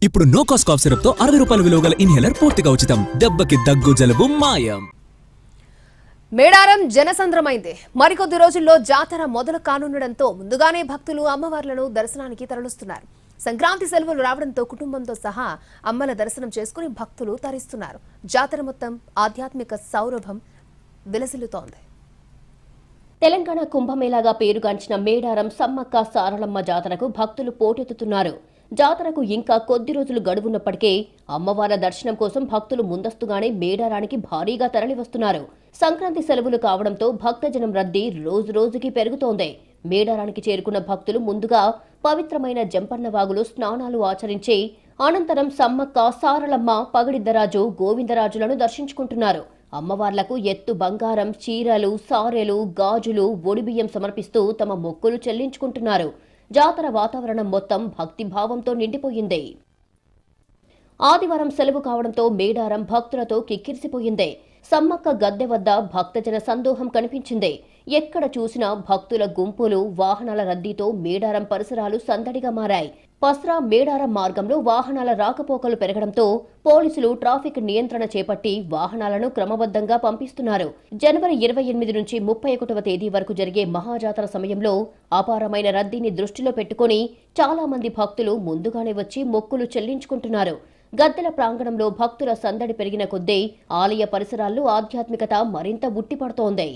ఇప్పుడు no cost cough syrup తో 60 రూపాయల విలువ గల ఇన్హేలర్ పూర్తిగా ఉచితం. దెబ్బకి దగ్గు జలుబు మాయం. మేడారం జనసంద్రమైంది. మరికొద్ది రోజుల్లో జాతర మొదలు కానుండడంతో ముందుగానే భక్తులు అమ్మవార్లను దర్శనానికి తరలిస్తున్నారు. సంక్రాంతి సెలవులు రావడంతో కుటుంబంతో సహా అమ్మల దర్శనం చేసుకుని భక్తులు తరిస్తున్నారు. జాతర మొత్తం ఆధ్యాత్మిక సౌరభం విలసిల్లుతోంది. తెలంగాణ కుంభమేళాగా పేరుగాంచిన మేడారం సమ్మక్క సారలమ్మ జాతరకు భక్తులు పోటెత్తుతున్నారు. జాతరకు ఇంకా కొద్ది రోజులు గడువున్నప్పటికే అమ్మవార్ల దర్శనం కోసం భక్తులు ముందస్తుగానే మేడారానికి భారీగా తరలివస్తున్నారు. సంక్రాంతి సెలవులు కావడంతో భక్తజనం రద్దీ రోజురోజుకి పెరుగుతోంది. మేడారానికి చేరుకున్న భక్తులు ముందుగా పవిత్రమైన జంపన్నవాగులో స్నానాలు ఆచరించి అనంతరం సమ్మక్క సారలమ్మ పగడిద్దరాజు గోవిందరాజులను దర్శించుకుంటున్నారు. అమ్మవార్లకు ఎత్తు బంగారం, చీరలు, సారెలు, గాజులు, ఒడిబియ్యం సమర్పిస్తూ తమ మొక్కులు చెల్లించుకుంటున్నారు. జాతర వాతావరణం మొత్తం భక్తిభావంతో నిండిపోయింది. ఆదివారం సెలవు కావడంతో మేడారం భక్తులతో కిక్కిరిసిపోయింది. సమ్మక్క గద్దె వద్ద భక్తజన సందోహం కనిపించింది. ఎక్కడ చూసినా భక్తుల గుంపులు, వాహనాల రద్దీతో మేడారం పరిసరాలు సందడిగా మారాయి. పస్రా మేడారం మార్గంలో వాహనాల రాకపోకలు పెరగడంతో పోలీసులు ట్రాఫిక్ నియంత్రణ చేపట్టి వాహనాలను క్రమబద్ధంగా పంపిస్తున్నారు. జనవరి 28 నుంచి 31వ తేదీ వరకు జరిగే మహాజాతర సమయంలో అపారమైన రద్దీని దృష్టిలో పెట్టుకుని చాలా మంది భక్తులు ముందుగానే వచ్చి మొక్కులు చెల్లించుకుంటున్నారు. గద్దెల ప్రాంగణంలో భక్తుల సందడి పెరిగిన కొద్దీ ఆలయ పరిసరాల్లో ఆధ్యాత్మికత మరింత ఉట్టిపడుతోంది.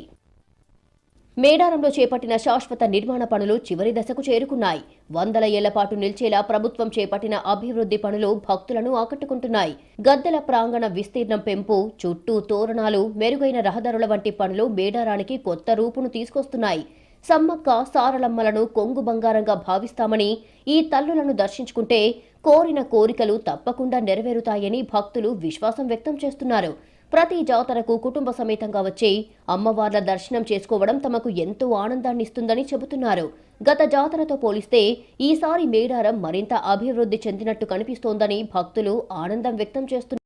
మేడారంలో చేపట్టిన శాశ్వత నిర్మాణ పనులు చివరి దశకు చేరుకున్నాయి. 100 ఏళ్ల పాటు నిలిచేలా ప్రభుత్వం చేపట్టిన అభివృద్ధి పనులు భక్తులను ఆకట్టుకుంటున్నాయి. గద్దెల ప్రాంగణ విస్తీర్ణం పెంపు, చుట్టూ తోరణాలు, మెరుగైన రహదారుల వంటి పనులు మేడారానికి కొత్త రూపును తీసుకొస్తున్నాయి. సమ్మక్క సారలమ్మలను కొంగు బంగారంగా భావిస్తామని ఈ తల్లులను దర్శించుకుంటే కోరిన కోరికలు తప్పకుండా నెరవేరుతాయని భక్తులు విశ్వాసం వ్యక్తం చేస్తున్నారు. ప్రతి జాతరకు కుటుంబ సమేతంగా వచ్చి అమ్మవార్ల దర్శనం చేసుకోవడం తమకు ఎంతో ఆనందాన్నిస్తుందని చెబుతున్నారు. గత జాతరతో పోలిస్తే ఈసారి మేడారం మరింత అభివృద్ధి చెందినట్టు కనిపిస్తోందని భక్తులు ఆనందం వ్యక్తం చేస్తున్నారు.